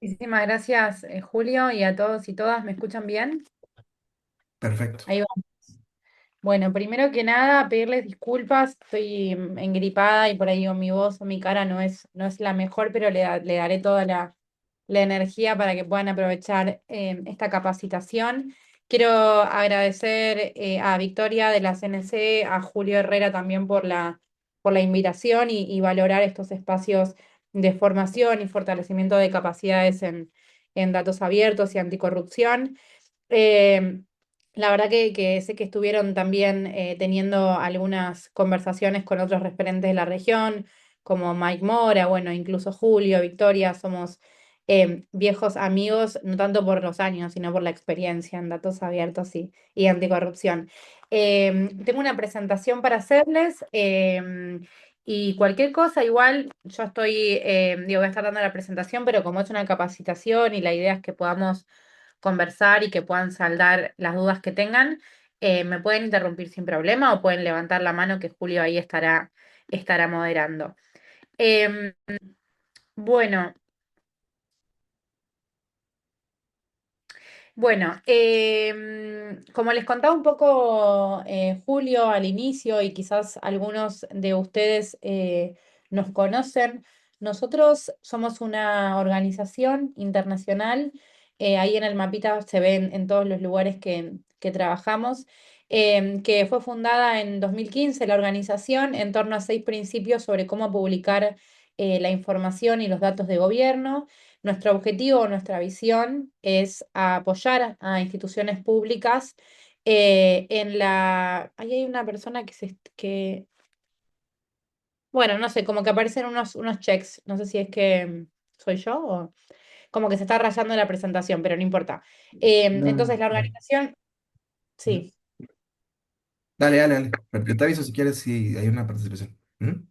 Muchísimas gracias, Julio, y a todos y todas. ¿Me escuchan bien? Perfecto. Ahí va. Bueno, primero que nada, pedirles disculpas. Estoy engripada y por ahí mi voz o mi cara no es la mejor, pero le daré toda la energía para que puedan aprovechar esta capacitación. Quiero agradecer a Victoria de la CNC, a Julio Herrera también por la invitación y valorar estos espacios de formación y fortalecimiento de capacidades en datos abiertos y anticorrupción. Eh, la verdad que sé que estuvieron también teniendo algunas conversaciones con otros referentes de la región, como Mike Mora, bueno, incluso Julio, Victoria, somos viejos amigos, no tanto por los años, sino por la experiencia en datos abiertos y anticorrupción. Tengo una presentación para hacerles. Y cualquier cosa, igual yo voy a estar dando la presentación, pero como es una capacitación y la idea es que podamos conversar y que puedan saldar las dudas que tengan, me pueden interrumpir sin problema o pueden levantar la mano que Julio ahí estará moderando. Em, bueno, Bueno, como les contaba un poco Julio al inicio y quizás algunos de ustedes nos conocen, nosotros somos una organización internacional, ahí en el mapita se ven en todos los lugares que trabajamos, que fue fundada en 2015 la organización en torno a 6 principios sobre cómo publicar la información y los datos de gobierno. Nuestro objetivo, nuestra visión es apoyar a instituciones públicas Ahí hay una persona bueno, no sé, como que aparecen unos checks, no sé si es que soy yo o como que se está rayando la presentación, pero no importa. No, Entonces, la no. organización, Ujú. sí. Dale, dale, dale. Yo te aviso si quieres si hay una participación. Ujú.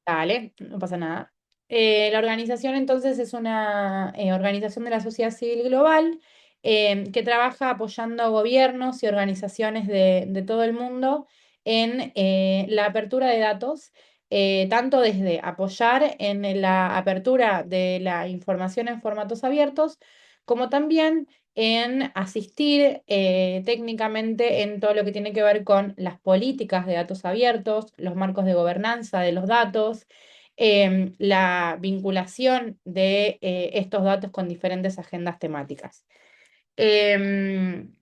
Dale, no pasa nada. La organización entonces es una organización de la sociedad civil global que trabaja apoyando gobiernos y organizaciones de todo el mundo en la apertura de datos, tanto desde apoyar en la apertura de la información en formatos abiertos, como también en asistir técnicamente en todo lo que tiene que ver con las políticas de datos abiertos, los marcos de gobernanza de los datos, la vinculación de estos datos con diferentes agendas temáticas. Em,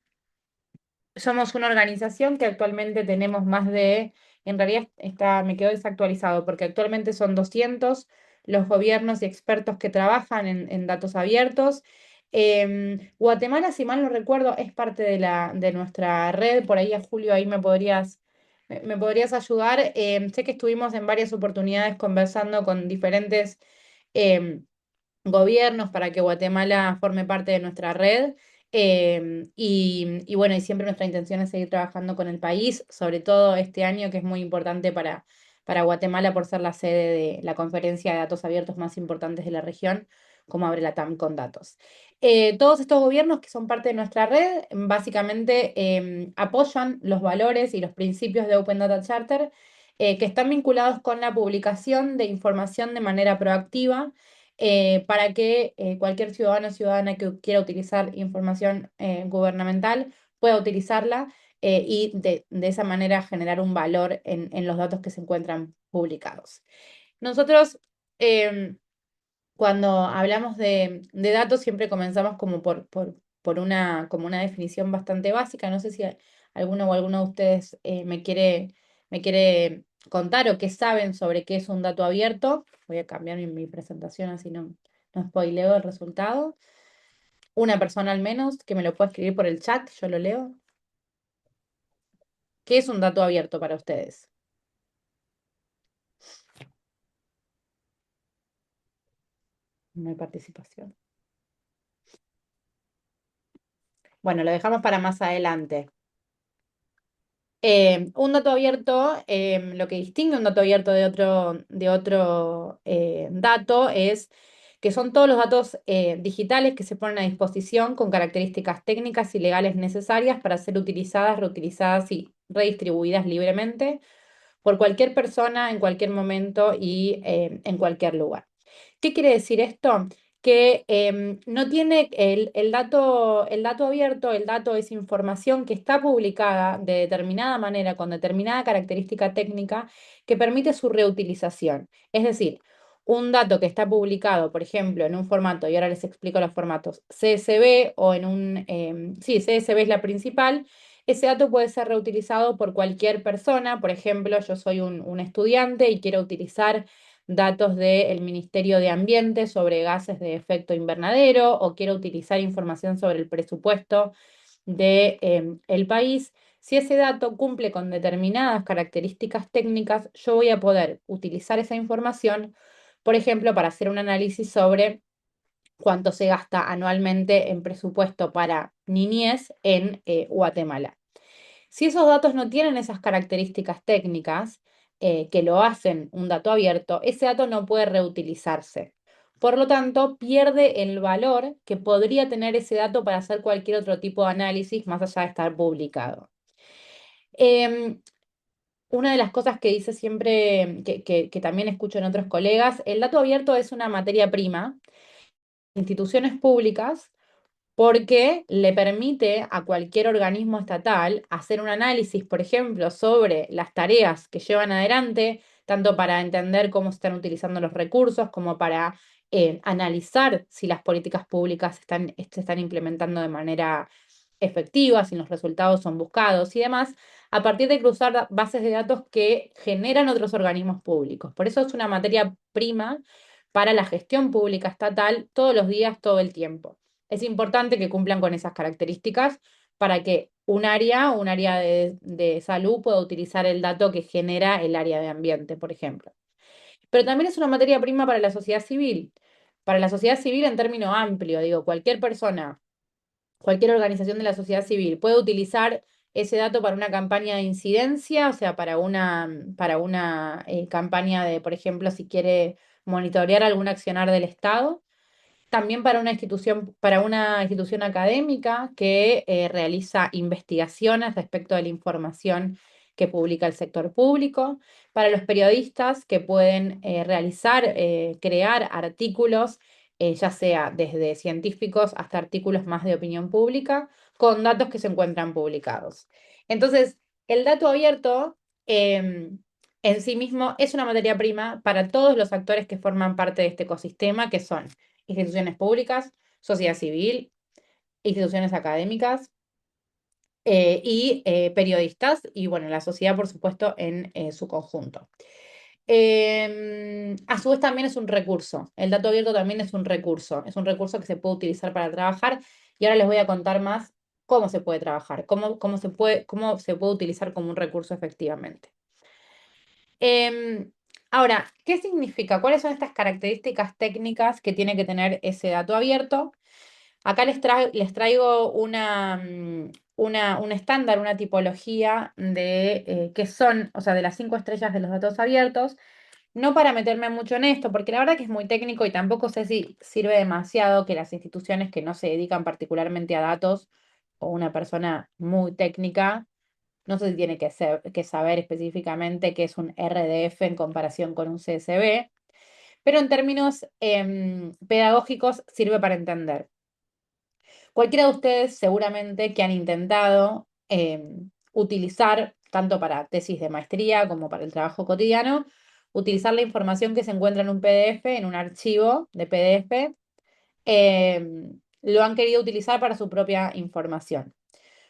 Somos una organización que actualmente tenemos en realidad me quedó desactualizado porque actualmente son 200 los gobiernos y expertos que trabajan en datos abiertos. Guatemala, si mal no recuerdo, es parte de nuestra red. Por ahí, a Julio, ahí me podrías ayudar. Sé que estuvimos en varias oportunidades conversando con diferentes em, gobiernos para que Guatemala forme parte de nuestra red. Y bueno, y siempre nuestra intención es seguir trabajando con el país, sobre todo este año que es muy importante para Guatemala por ser la sede de la conferencia de datos abiertos más importantes de la región, como abre la TAM con datos. Todos estos gobiernos que son parte de nuestra red básicamente apoyan los valores y los principios de Open Data Charter que están vinculados con la publicación de información de manera proactiva para que cualquier ciudadano o ciudadana que quiera utilizar información gubernamental pueda utilizarla y de esa manera generar un valor en los datos que se encuentran publicados. Nosotros, em, cuando hablamos de datos, siempre comenzamos como como una definición bastante básica. No sé si alguno o alguno de ustedes me quiere contar o qué saben sobre qué es un dato abierto. Voy a cambiar mi presentación así no spoileo el resultado. Una persona al menos que me lo pueda escribir por el chat, yo lo leo. ¿Qué es un dato abierto para ustedes? No hay participación. Bueno, lo dejamos para más adelante. Un dato abierto, lo que distingue un dato abierto de otro dato es que son todos los datos digitales que se ponen a disposición con características técnicas y legales necesarias para ser utilizadas, reutilizadas y redistribuidas libremente por cualquier persona en cualquier momento y en cualquier lugar. ¿Qué quiere decir esto? que no tiene el dato abierto, el dato es información que está publicada de determinada manera, con determinada característica técnica, que permite su reutilización. Es decir, un dato que está publicado, por ejemplo, en un formato, y ahora les explico los formatos, CSV o en un, sí, CSV es la principal. Ese dato puede ser reutilizado por cualquier persona. Por ejemplo, yo soy un estudiante y quiero utilizar datos del Ministerio de Ambiente sobre gases de efecto invernadero, o quiero utilizar información sobre el presupuesto del país. Si ese dato cumple con determinadas características técnicas, yo voy a poder utilizar esa información, por ejemplo, para hacer un análisis sobre cuánto se gasta anualmente en presupuesto para niñez en Guatemala. Si esos datos no tienen esas características técnicas que lo hacen un dato abierto, ese dato no puede reutilizarse. Por lo tanto, pierde el valor que podría tener ese dato para hacer cualquier otro tipo de análisis más allá de estar publicado. Em, una de las cosas que dice siempre, que también escucho en otros colegas, el dato abierto es una materia prima. Instituciones públicas porque le permite a cualquier organismo estatal hacer un análisis, por ejemplo, sobre las tareas que llevan adelante, tanto para entender cómo se están utilizando los recursos, como para analizar si las políticas públicas se están implementando de manera efectiva, si los resultados son buscados y demás, a partir de cruzar bases de datos que generan otros organismos públicos. Por eso es una materia prima para la gestión pública estatal todos los días, todo el tiempo. Es importante que cumplan con esas características para que un área de salud, pueda utilizar el dato que genera el área de ambiente, por ejemplo. Pero también es una materia prima para la sociedad civil. Para la sociedad civil en término amplio, digo, cualquier persona, cualquier organización de la sociedad civil puede utilizar ese dato para una campaña de incidencia, o sea, para una campaña de, por ejemplo, si quiere monitorear algún accionar del Estado, también para una institución académica que realiza investigaciones respecto de la información que publica el sector público, para los periodistas que pueden crear artículos, ya sea desde científicos hasta artículos más de opinión pública, con datos que se encuentran publicados. Entonces, el dato abierto en sí mismo es una materia prima para todos los actores que forman parte de este ecosistema, que son instituciones públicas, sociedad civil, instituciones académicas y periodistas, y bueno, la sociedad, por supuesto, en su conjunto. A su vez también es un recurso. El dato abierto también es un recurso que se puede utilizar para trabajar, y ahora les voy a contar más cómo se puede trabajar, cómo se puede utilizar como un recurso efectivamente. Em, Ahora, ¿qué significa? ¿Cuáles son estas características técnicas que tiene que tener ese dato abierto? Acá les traigo un estándar, una tipología de qué son, o sea, de las 5 estrellas de los datos abiertos. No para meterme mucho en esto, porque la verdad que es muy técnico y tampoco sé si sirve demasiado que las instituciones que no se dedican particularmente a datos, o una persona muy técnica, no sé si tiene que saber específicamente qué es un RDF en comparación con un CSV, pero en términos pedagógicos sirve para entender. Cualquiera de ustedes seguramente que han intentado utilizar, tanto para tesis de maestría como para el trabajo cotidiano, utilizar la información que se encuentra en un PDF, en un archivo de PDF, lo han querido utilizar para su propia información.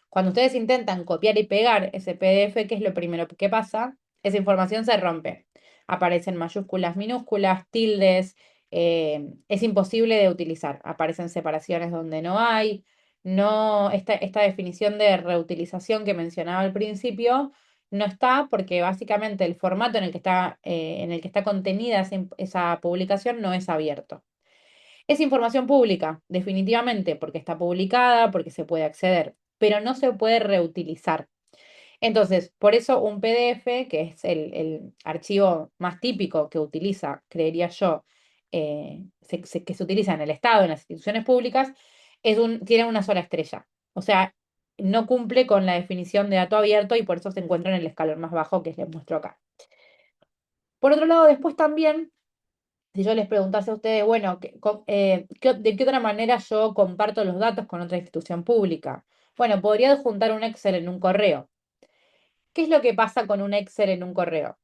Cuando ustedes intentan copiar y pegar ese PDF, ¿qué es lo primero que pasa? Esa información se rompe. Aparecen mayúsculas, minúsculas, tildes. Es imposible de utilizar. Aparecen separaciones donde no hay. No, esta definición de reutilización que mencionaba al principio no está, porque básicamente el formato en el que está contenida esa publicación no es abierto. Es información pública, definitivamente, porque está publicada, porque se puede acceder, pero no se puede reutilizar. Entonces, por eso un PDF, que es el archivo más típico que utiliza, creería yo, que se utiliza en el Estado, en las instituciones públicas, tiene una sola estrella. O sea, no cumple con la definición de dato abierto, y por eso se encuentra en el escalón más bajo que les muestro acá. Por otro lado, después también Si yo les preguntase a ustedes, bueno, ¿de qué otra manera yo comparto los datos con otra institución pública? Bueno, podría adjuntar un Excel en un correo. ¿Qué es lo que pasa con un Excel en un correo?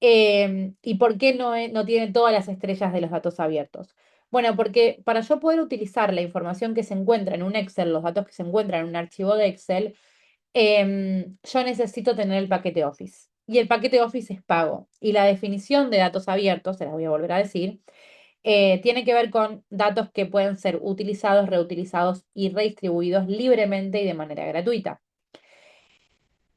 ¿Y por qué no tiene todas las estrellas de los datos abiertos? Bueno, porque para yo poder utilizar la información que se encuentra en un Excel, los datos que se encuentran en un archivo de Excel, yo necesito tener el paquete Office. Y el paquete Office es pago. Y la definición de datos abiertos, se las voy a volver a decir, tiene que ver con datos que pueden ser utilizados, reutilizados y redistribuidos libremente y de manera gratuita.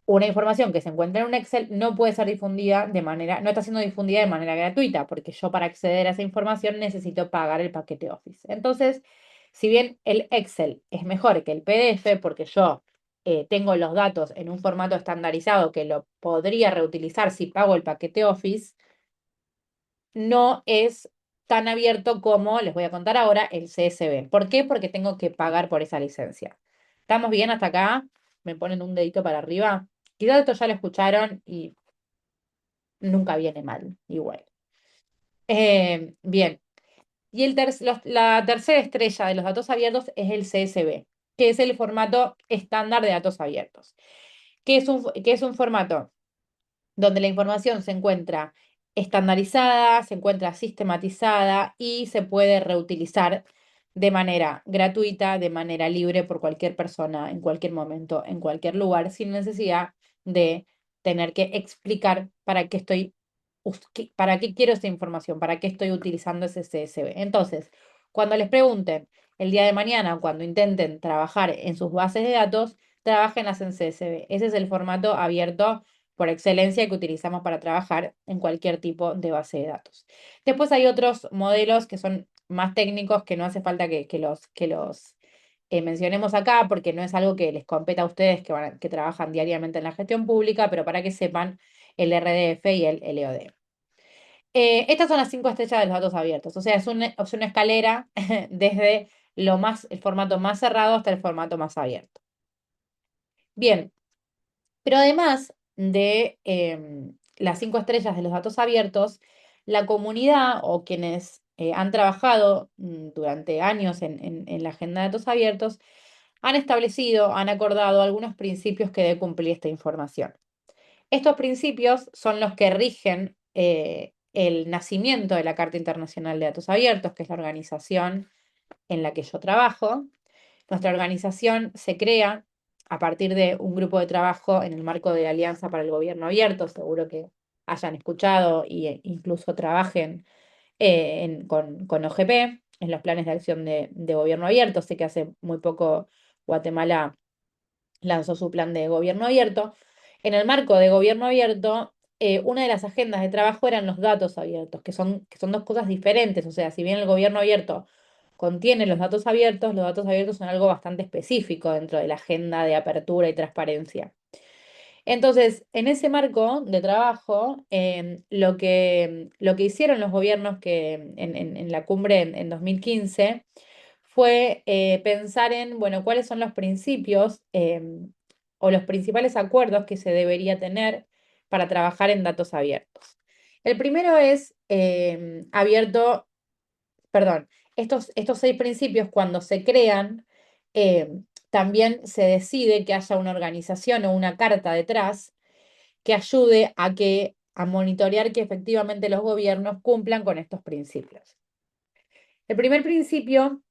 Una información que se encuentra en un Excel no puede ser difundida no está siendo difundida de manera gratuita, porque yo para acceder a esa información necesito pagar el paquete Office. Entonces, si bien el Excel es mejor que el PDF, porque yo tengo los datos en un formato estandarizado que lo podría reutilizar si pago el paquete Office, no es tan abierto como les voy a contar ahora el CSV. ¿Por qué? Porque tengo que pagar por esa licencia. ¿Estamos bien hasta acá? Me ponen un dedito para arriba. Quizás esto ya lo escucharon y nunca viene mal, igual. Bien. Y la tercera estrella de los datos abiertos es el CSV, que es el formato estándar de datos abiertos. ¿Qué es un formato? Donde la información se encuentra estandarizada, se encuentra sistematizada y se puede reutilizar de manera gratuita, de manera libre por cualquier persona, en cualquier momento, en cualquier lugar, sin necesidad de tener que explicar para qué quiero esa información, para qué estoy utilizando ese CSV. Entonces, cuando les pregunten el día de mañana, o cuando intenten trabajar en sus bases de datos, trabajenlas en CSV. Ese es el formato abierto por excelencia que utilizamos para trabajar en cualquier tipo de base de datos. Después hay otros modelos que son más técnicos que no hace falta que los mencionemos acá porque no es algo que les competa a ustedes que trabajan diariamente en la gestión pública, pero para que sepan el RDF y el LOD. Estas son las 5 estrellas de los datos abiertos, o sea, es una escalera desde el formato más cerrado hasta el formato más abierto. Bien, pero además de las 5 estrellas de los datos abiertos, la comunidad o quienes han trabajado durante años en la agenda de datos abiertos han establecido, han acordado algunos principios que debe cumplir esta información. Estos principios son los que rigen el nacimiento de la Carta Internacional de Datos Abiertos, que es la organización en la que yo trabajo. Nuestra organización se crea a partir de un grupo de trabajo en el marco de la Alianza para el Gobierno Abierto, seguro que hayan escuchado e incluso trabajen con OGP en los planes de acción de gobierno abierto. Sé que hace muy poco Guatemala lanzó su plan de gobierno abierto. En el marco de gobierno abierto, una de las agendas de trabajo eran los datos abiertos, que son dos cosas diferentes. O sea, si bien el gobierno abierto contiene los datos abiertos son algo bastante específico dentro de la agenda de apertura y transparencia. Entonces, en ese marco de trabajo, lo que hicieron los gobiernos en la cumbre en 2015 fue pensar en, bueno, cuáles son los principios o los principales acuerdos que se debería tener para trabajar en datos abiertos. El primero es abierto, perdón, estos 6 principios cuando se crean, también se decide que haya una organización o una carta detrás que ayude a monitorear que efectivamente los gobiernos cumplan con estos principios. El primer principio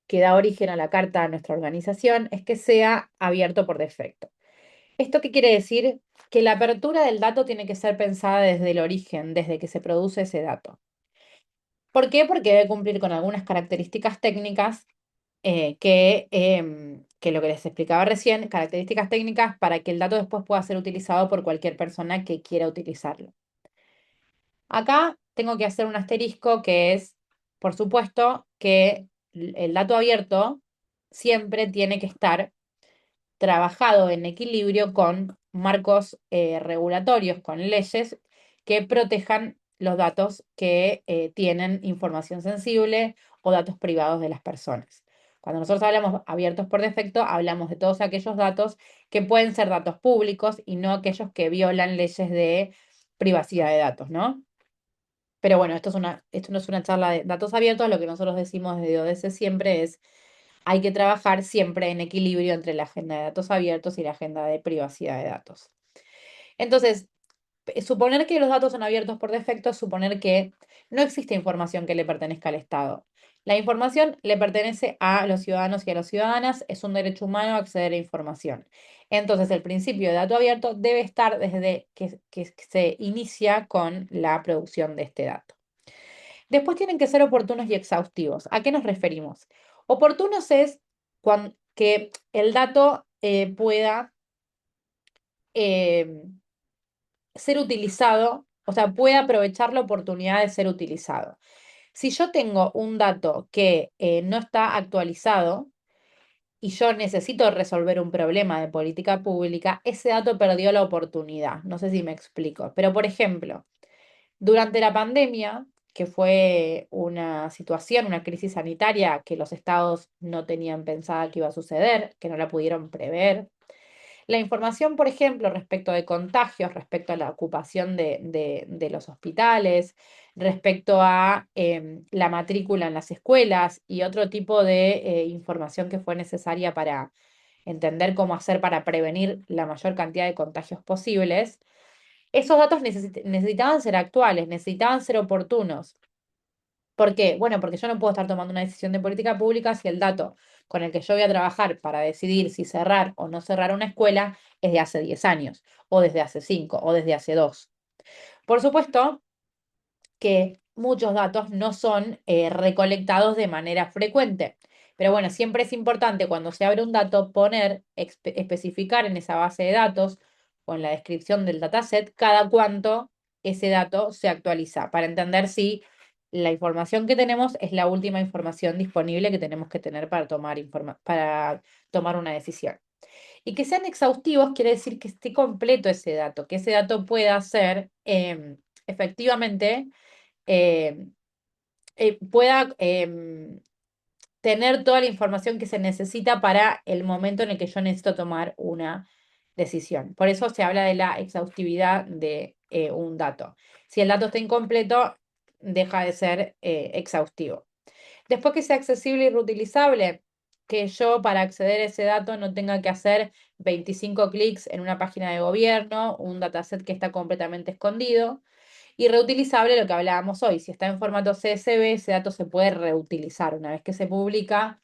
que da origen a la carta de nuestra organización es que sea abierto por defecto. ¿Esto qué quiere decir? Que la apertura del dato tiene que ser pensada desde el origen, desde que se produce ese dato. ¿Por qué? Porque debe cumplir con algunas características técnicas que lo que les explicaba recién, características técnicas para que el dato después pueda ser utilizado por cualquier persona que quiera utilizarlo. Acá tengo que hacer un asterisco que es, por supuesto, que el dato abierto siempre tiene que estar trabajado en equilibrio con marcos regulatorios, con leyes que protejan los datos que tienen información sensible o datos privados de las personas. Cuando nosotros hablamos abiertos por defecto, hablamos de todos aquellos datos que pueden ser datos públicos y no aquellos que violan leyes de privacidad de datos, ¿no? Pero bueno, esto no es una charla de datos abiertos, lo que nosotros decimos desde ODS siempre es, hay que trabajar siempre en equilibrio entre la agenda de datos abiertos y la agenda de privacidad de datos. Entonces, suponer que los datos son abiertos por defecto es suponer que no existe información que le pertenezca al Estado. La información le pertenece a los ciudadanos y a las ciudadanas, es un derecho humano acceder a información. Entonces, el principio de dato abierto debe estar desde que se inicia con la producción de este dato. Después tienen que ser oportunos y exhaustivos. ¿A qué nos referimos? Oportunos es que el dato pueda eh, ser utilizado, o sea, pueda aprovechar la oportunidad de ser utilizado. Si yo tengo un dato que no está actualizado y yo necesito resolver un problema de política pública, ese dato perdió la oportunidad. No sé si me explico, pero por ejemplo, durante la pandemia, que fue una situación, una crisis sanitaria que los estados no tenían pensada que iba a suceder, que no la pudieron prever. La información, por ejemplo, respecto de contagios, respecto a la ocupación de los hospitales, respecto a la matrícula en las escuelas y otro tipo de información que fue necesaria para entender cómo hacer para prevenir la mayor cantidad de contagios posibles, esos datos necesitaban ser actuales, necesitaban ser oportunos. ¿Por qué? Bueno, porque yo no puedo estar tomando una decisión de política pública si el dato con el que yo voy a trabajar para decidir si cerrar o no cerrar una escuela es de hace 10 años, o desde hace 5, o desde hace 2. Por supuesto que muchos datos no son recolectados de manera frecuente. Pero bueno, siempre es importante cuando se abre un dato poner, especificar en esa base de datos o en la descripción del dataset cada cuánto ese dato se actualiza para entender si la información que tenemos es la última información disponible que tenemos que tener para para tomar una decisión. Y que sean exhaustivos quiere decir que esté completo ese dato, que ese dato pueda ser efectivamente eh, pueda tener toda la información que se necesita para el momento en el que yo necesito tomar una decisión. Por eso se habla de la exhaustividad de un dato. Si el dato está incompleto, deja de ser exhaustivo. Después que sea accesible y reutilizable, que yo para acceder a ese dato no tenga que hacer 25 clics en una página de gobierno, un dataset que está completamente escondido. Y reutilizable, lo que hablábamos hoy, si está en formato CSV, ese dato se puede reutilizar. Una vez que se publica,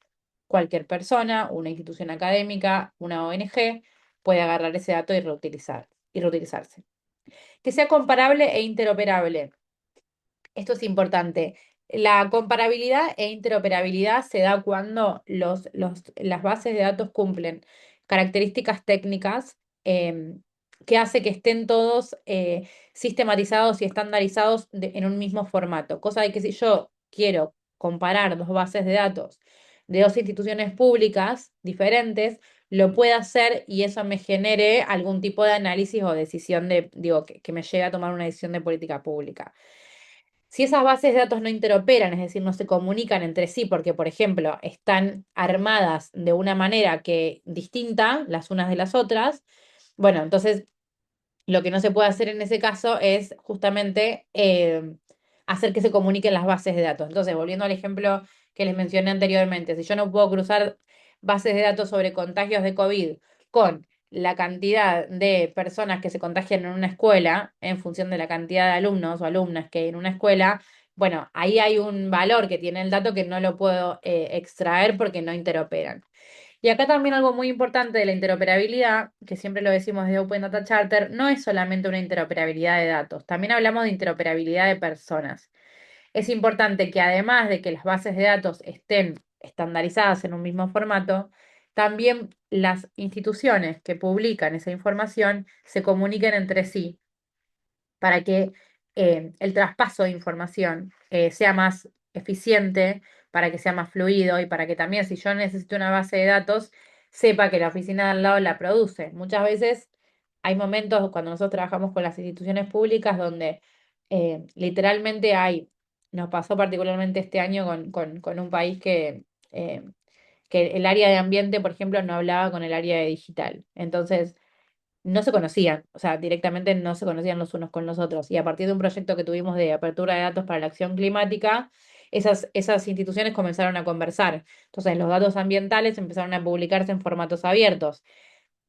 cualquier persona, una institución académica, una ONG, puede agarrar ese dato y reutilizarse. Que sea comparable e interoperable. Esto es importante. La comparabilidad e interoperabilidad se da cuando las bases de datos cumplen características técnicas que hace que estén todos sistematizados y estandarizados en un mismo formato. Cosa de que si yo quiero comparar dos bases de datos de dos instituciones públicas diferentes, lo pueda hacer y eso me genere algún tipo de análisis o decisión que me llegue a tomar una decisión de política pública. Si esas bases de datos no interoperan, es decir, no se comunican entre sí porque, por ejemplo, están armadas de una manera que distinta las unas de las otras, bueno, entonces lo que no se puede hacer en ese caso es justamente hacer que se comuniquen las bases de datos. Entonces, volviendo al ejemplo que les mencioné anteriormente, si yo no puedo cruzar bases de datos sobre contagios de COVID con la cantidad de personas que se contagian en una escuela, en función de la cantidad de alumnos o alumnas que hay en una escuela, bueno, ahí hay un valor que tiene el dato que no lo puedo extraer porque no interoperan. Y acá también algo muy importante de la interoperabilidad, que siempre lo decimos de Open Data Charter, no es solamente una interoperabilidad de datos, también hablamos de interoperabilidad de personas. Es importante que además de que las bases de datos estén estandarizadas en un mismo formato, también las instituciones que publican esa información se comuniquen entre sí para que el traspaso de información sea más eficiente, para que sea más fluido y para que también si yo necesito una base de datos, sepa que la oficina de al lado la produce. Muchas veces hay momentos cuando nosotros trabajamos con las instituciones públicas donde literalmente nos pasó particularmente este año con un país que el área de ambiente, por ejemplo, no hablaba con el área de digital. Entonces, no se conocían, o sea, directamente no se conocían los unos con los otros. Y a partir de un proyecto que tuvimos de apertura de datos para la acción climática, esas instituciones comenzaron a conversar. Entonces, los datos ambientales empezaron a publicarse en formatos abiertos.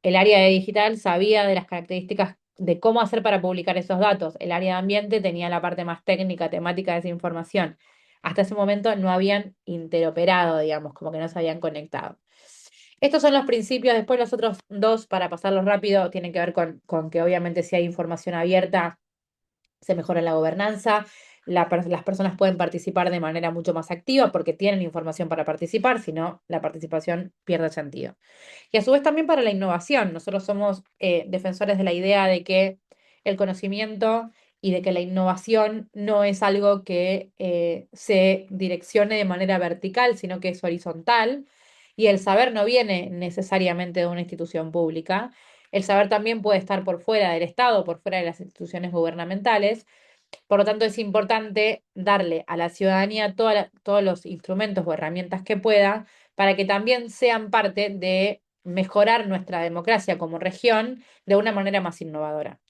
El área de digital sabía de las características de cómo hacer para publicar esos datos. El área de ambiente tenía la parte más técnica, temática de esa información. Hasta ese momento no habían interoperado, digamos, como que no se habían conectado. Estos son los principios. Después los otros dos, para pasarlos rápido, tienen que ver con que obviamente si hay información abierta, se mejora la gobernanza, las personas pueden participar de manera mucho más activa porque tienen información para participar, si no, la participación pierde sentido. Y a su vez también para la innovación. Nosotros somos defensores de la idea de que el conocimiento y de que la innovación no es algo que se direccione de manera vertical, sino que es horizontal. Y el saber no viene necesariamente de una institución pública. El saber también puede estar por fuera del Estado, por fuera de las instituciones gubernamentales. Por lo tanto, es importante darle a la ciudadanía todos los instrumentos o herramientas que pueda para que también sean parte de mejorar nuestra democracia como región de una manera más innovadora.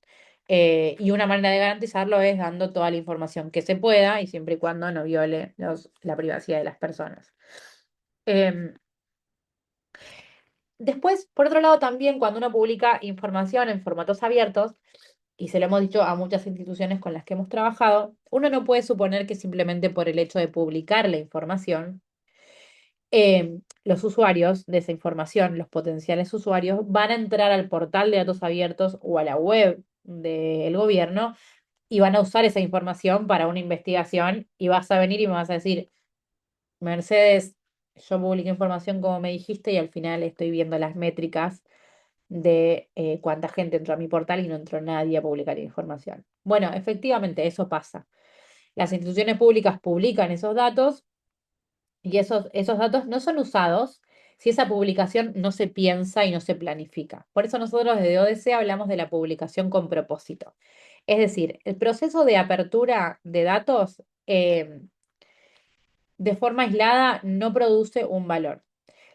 Y una manera de garantizarlo es dando toda la información que se pueda y siempre y cuando no viole la privacidad de las personas. Em, Después, por otro lado, también cuando uno publica información en formatos abiertos, y se lo hemos dicho a muchas instituciones con las que hemos trabajado, uno no puede suponer que simplemente por el hecho de publicar la información, los usuarios de esa información, los potenciales usuarios, van a entrar al portal de datos abiertos o a la web del gobierno y van a usar esa información para una investigación y vas a venir y me vas a decir, Mercedes, yo publiqué información como me dijiste y al final estoy viendo las métricas de cuánta gente entró a mi portal y no entró nadie a publicar información. Bueno, efectivamente, eso pasa. Las instituciones públicas publican esos datos y esos datos no son usados si esa publicación no se piensa y no se planifica. Por eso nosotros desde ODC hablamos de la publicación con propósito. Es decir, el proceso de apertura de datos de forma aislada no produce un valor.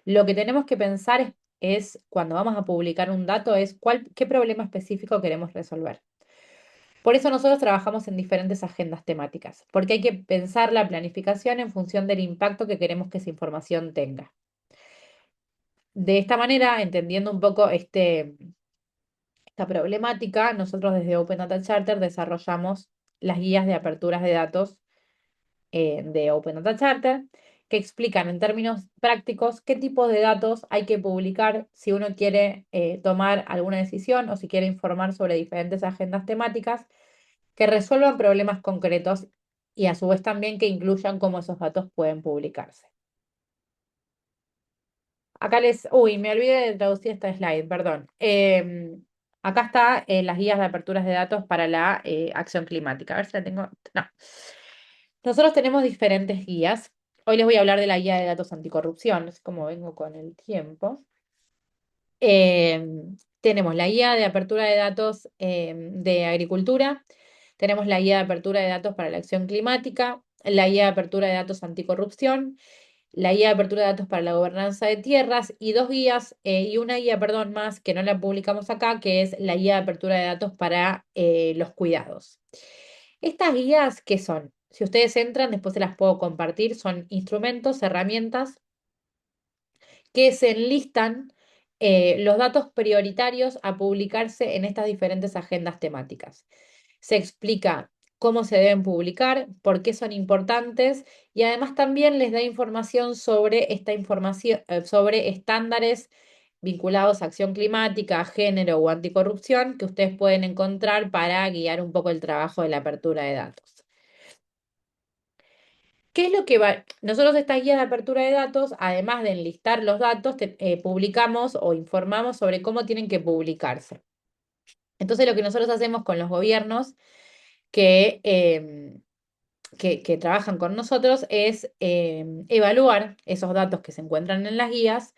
Lo que tenemos que pensar es, cuando vamos a publicar un dato, es qué problema específico queremos resolver. Por eso nosotros trabajamos en diferentes agendas temáticas, porque hay que pensar la planificación en función del impacto que queremos que esa información tenga. De esta manera, entendiendo un poco esta problemática, nosotros desde Open Data Charter desarrollamos las guías de aperturas de datos de Open Data Charter, que explican en términos prácticos qué tipos de datos hay que publicar si uno quiere tomar alguna decisión o si quiere informar sobre diferentes agendas temáticas que resuelvan problemas concretos y a su vez también que incluyan cómo esos datos pueden publicarse. Uy, me olvidé de traducir esta slide, perdón. Acá está las guías de aperturas de datos para la acción climática. A ver si la tengo. No. Nosotros tenemos diferentes guías. Hoy les voy a hablar de la guía de datos anticorrupción, es como vengo con el tiempo. Eh, Tenemos la guía de apertura de datos de agricultura, tenemos la guía de apertura de datos para la acción climática, la guía de apertura de datos anticorrupción, la guía de apertura de datos para la gobernanza de tierras y dos guías y una guía, perdón, más que no la publicamos acá, que es la guía de apertura de datos para los cuidados. Estas guías, ¿qué son? Si ustedes entran, después se las puedo compartir, son instrumentos, herramientas que se enlistan los datos prioritarios a publicarse en estas diferentes agendas temáticas. Se explica cómo se deben publicar, por qué son importantes y además también les da información sobre esta información, sobre estándares vinculados a acción climática, género o anticorrupción que ustedes pueden encontrar para guiar un poco el trabajo de la apertura de datos. ¿Qué es lo que va? Nosotros esta guía de apertura de datos, además de enlistar los datos, publicamos o informamos sobre cómo tienen que publicarse. Entonces, lo que nosotros hacemos con los gobiernos que, que trabajan con nosotros es evaluar esos datos que se encuentran en las guías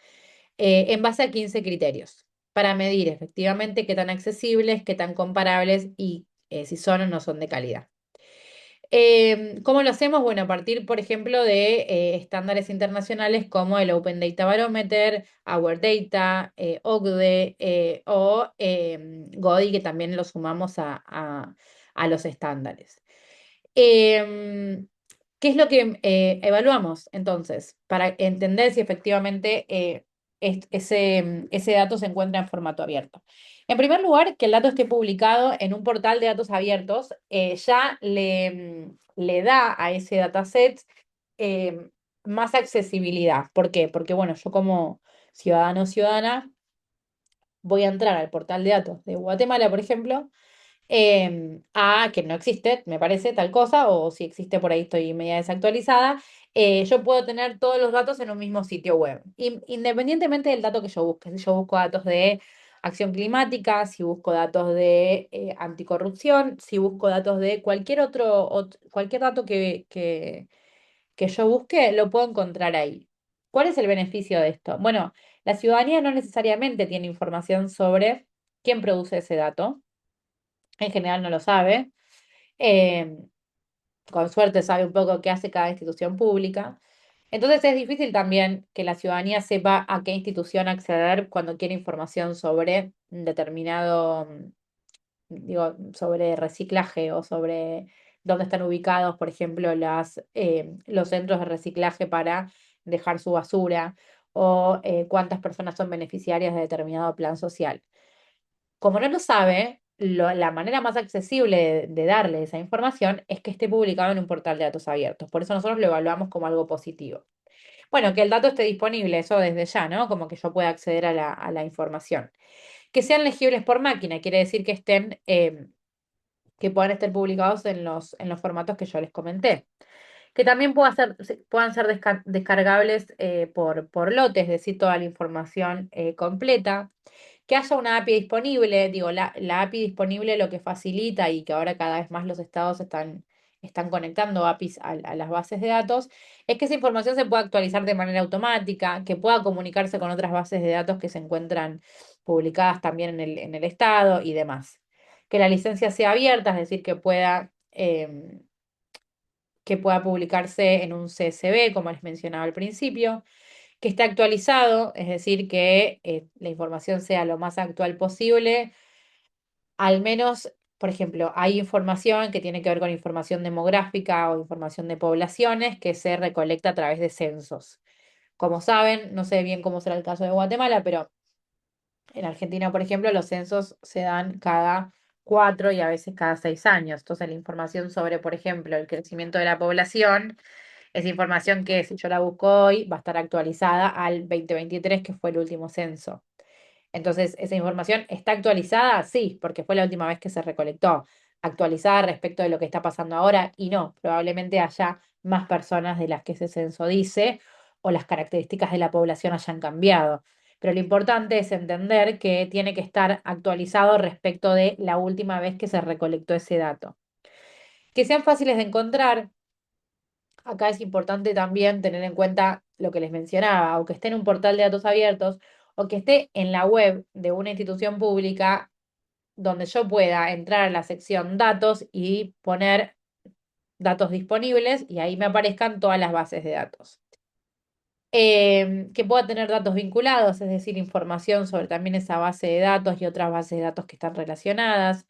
en base a 15 criterios para medir efectivamente qué tan accesibles, qué tan comparables y si son o no son de calidad. ¿Cómo lo hacemos? Bueno, a partir, por ejemplo, de estándares internacionales como el Open Data Barometer, Our Data, OCDE o GODI, que también lo sumamos a los estándares. Em, ¿Qué es lo que evaluamos entonces para entender si efectivamente ese dato se encuentra en formato abierto? En primer lugar, que el dato esté publicado en un portal de datos abiertos ya le da a ese dataset eh, más accesibilidad. ¿Por qué? Porque, bueno, yo como ciudadano o ciudadana voy a entrar al portal de datos de Guatemala, por ejemplo, que no existe, me parece tal cosa, o si existe por ahí estoy media desactualizada, yo puedo tener todos los datos en un mismo sitio web, independientemente del dato que yo busque. Si yo busco datos de acción climática, si busco datos de anticorrupción, si busco datos de cualquier dato que yo busque, lo puedo encontrar ahí. ¿Cuál es el beneficio de esto? Bueno, la ciudadanía no necesariamente tiene información sobre quién produce ese dato, en general no lo sabe. Eh, con suerte sabe un poco qué hace cada institución pública. Entonces es difícil también que la ciudadanía sepa a qué institución acceder cuando quiere información sobre un determinado, digo, sobre reciclaje o sobre dónde están ubicados, por ejemplo, los centros de reciclaje para dejar su basura o cuántas personas son beneficiarias de determinado plan social. Como no lo sabe, la manera más accesible de darle esa información es que esté publicado en un portal de datos abiertos. Por eso nosotros lo evaluamos como algo positivo. Bueno, que el dato esté disponible, eso desde ya, ¿no? Como que yo pueda acceder a la información. Que sean legibles por máquina, quiere decir que que puedan estar publicados en los formatos que yo les comenté. Que también puedan ser descargables por lotes, es decir, toda la información completa. Que haya una API disponible, digo, la API disponible lo que facilita y que ahora cada vez más los estados están conectando APIs a las bases de datos, es que esa información se pueda actualizar de manera automática, que pueda comunicarse con otras bases de datos que se encuentran publicadas también en el estado y demás. Que la licencia sea abierta, es decir, que pueda publicarse en un CSV, como les mencionaba al principio, que esté actualizado, es decir, que la información sea lo más actual posible, al menos, por ejemplo, hay información que tiene que ver con información demográfica o información de poblaciones que se recolecta a través de censos. Como saben, no sé bien cómo será el caso de Guatemala, pero en Argentina, por ejemplo, los censos se dan cada 4 y a veces cada 6 años. Entonces, la información sobre, por ejemplo, el crecimiento de la población es información que si yo la busco hoy va a estar actualizada al 2023, que fue el último censo. Entonces, ¿esa información está actualizada? Sí, porque fue la última vez que se recolectó. Actualizada respecto de lo que está pasando ahora y no, probablemente haya más personas de las que ese censo dice o las características de la población hayan cambiado. Pero lo importante es entender que tiene que estar actualizado respecto de la última vez que se recolectó ese dato. Que sean fáciles de encontrar. Acá es importante también tener en cuenta lo que les mencionaba, o que esté en un portal de datos abiertos, o que esté en la web de una institución pública donde yo pueda entrar a la sección datos y poner datos disponibles y ahí me aparezcan todas las bases de datos. Que pueda tener datos vinculados, es decir, información sobre también esa base de datos y otras bases de datos que están relacionadas,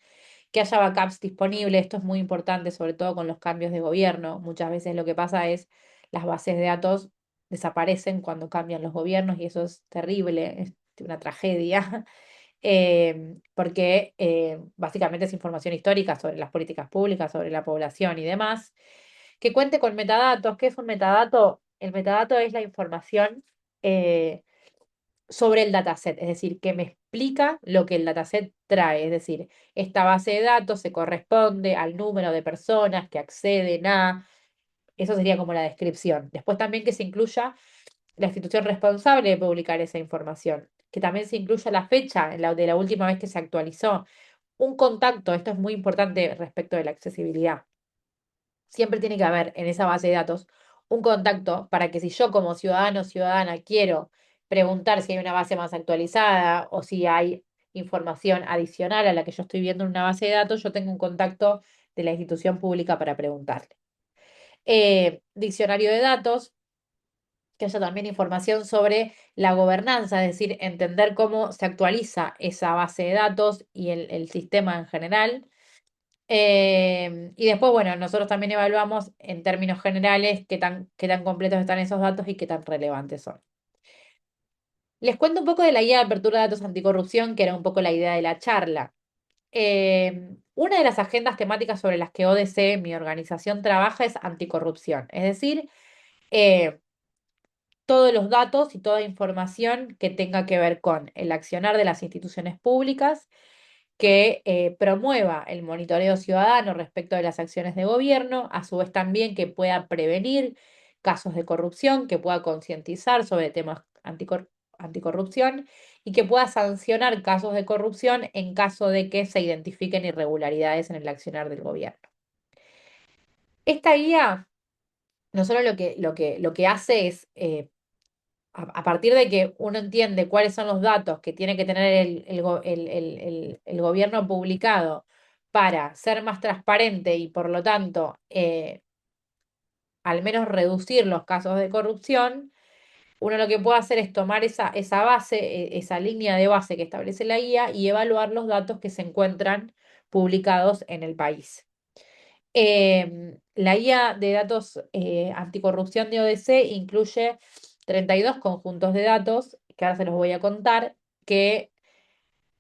que haya backups disponibles, esto es muy importante, sobre todo con los cambios de gobierno. Muchas veces lo que pasa es las bases de datos desaparecen cuando cambian los gobiernos y eso es terrible, es una tragedia, porque básicamente es información histórica sobre las políticas públicas, sobre la población y demás. Que cuente con metadatos. ¿Qué es un metadato? El metadato es la información eh, sobre el dataset, es decir, que me explica lo que el dataset trae, es decir, esta base de datos se corresponde al número de personas que acceden eso sería como la descripción. Después también que se incluya la institución responsable de publicar esa información, que también se incluya la fecha de la última vez que se actualizó, un contacto, esto es muy importante respecto de la accesibilidad. Siempre tiene que haber en esa base de datos un contacto para que si yo como ciudadano o ciudadana quiero preguntar si hay una base más actualizada o si hay información adicional a la que yo estoy viendo en una base de datos, yo tengo un contacto de la institución pública para preguntarle. Diccionario de datos, que haya también información sobre la gobernanza, es decir, entender cómo se actualiza esa base de datos y el sistema en general. Y después, bueno, nosotros también evaluamos en términos generales qué tan completos están esos datos y qué tan relevantes son. Les cuento un poco de la guía de apertura de datos anticorrupción, que era un poco la idea de la charla. Una de las agendas temáticas sobre las que ODC, mi organización, trabaja es anticorrupción, es decir, eh, todos los datos y toda información que tenga que ver con el accionar de las instituciones públicas, que promueva el monitoreo ciudadano respecto de las acciones de gobierno, a su vez también que pueda prevenir casos de corrupción, que pueda concientizar sobre temas anticorrupción y que pueda sancionar casos de corrupción en caso de que se identifiquen irregularidades en el accionar del gobierno. Esta guía no solo lo que hace es a partir de que uno entiende cuáles son los datos que tiene que tener el gobierno publicado para ser más transparente y por lo tanto al menos reducir los casos de corrupción, uno lo que puede hacer es tomar esa base, esa línea de base que establece la guía y evaluar los datos que se encuentran publicados en el país. La guía de datos anticorrupción de ODC incluye 32 conjuntos de datos, que ahora se los voy a contar, que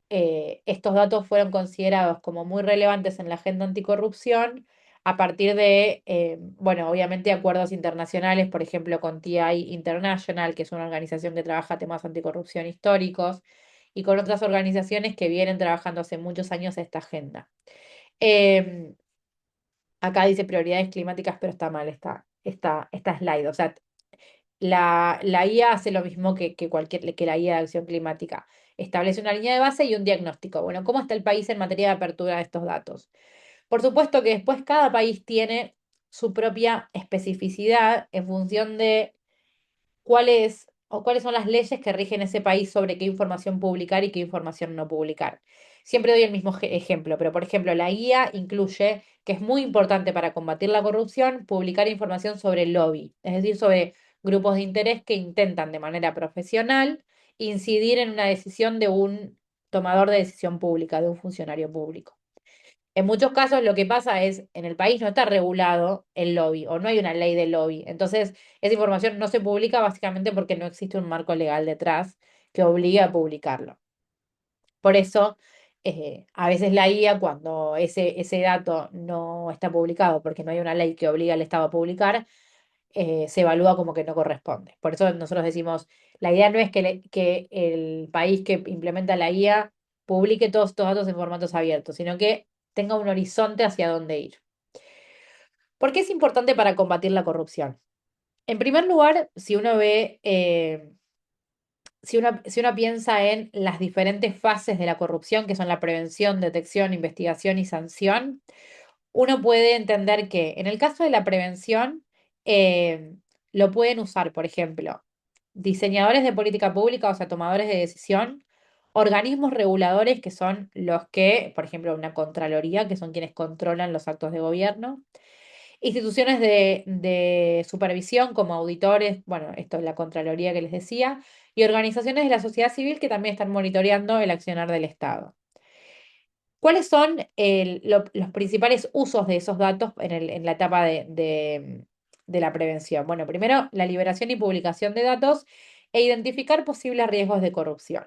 estos datos fueron considerados como muy relevantes en la agenda anticorrupción a partir de, bueno, obviamente acuerdos internacionales, por ejemplo, con TI International, que es una organización que trabaja temas anticorrupción históricos, y con otras organizaciones que vienen trabajando hace muchos años esta agenda. Em, Acá dice prioridades climáticas, pero está mal esta slide. O sea, la IA hace lo mismo que la guía de acción climática. Establece una línea de base y un diagnóstico. Bueno, ¿cómo está el país en materia de apertura de estos datos? Por supuesto que después cada país tiene su propia especificidad en función de cuáles son las leyes que rigen ese país sobre qué información publicar y qué información no publicar. Siempre doy el mismo ejemplo, pero por ejemplo, la guía incluye que es muy importante para combatir la corrupción publicar información sobre el lobby, es decir, sobre grupos de interés que intentan de manera profesional incidir en una decisión de un tomador de decisión pública, de un funcionario público. En muchos casos lo que pasa es, en el país no está regulado el lobby o no hay una ley de lobby. Entonces, esa información no se publica básicamente porque no existe un marco legal detrás que obligue a publicarlo. Por eso, a veces la IA, cuando ese dato no está publicado porque no hay una ley que obliga al Estado a publicar, se evalúa como que no corresponde. Por eso nosotros decimos, la idea no es que el país que implementa la IA publique todos estos datos en formatos abiertos, sino que tenga un horizonte hacia dónde ir. ¿Por qué es importante para combatir la corrupción? En primer lugar, si uno piensa en las diferentes fases de la corrupción, que son la prevención, detección, investigación y sanción, uno puede entender que en el caso de la prevención, eh, lo pueden usar, por ejemplo, diseñadores de política pública, o sea, tomadores de decisión, organismos reguladores, que son los que, por ejemplo, una contraloría, que son quienes controlan los actos de gobierno, instituciones de supervisión como auditores, bueno, esto es la contraloría que les decía, y organizaciones de la sociedad civil que también están monitoreando el accionar del Estado. ¿Cuáles son los principales usos de esos datos en la etapa de la prevención? Bueno, primero, la liberación y publicación de datos e identificar posibles riesgos de corrupción.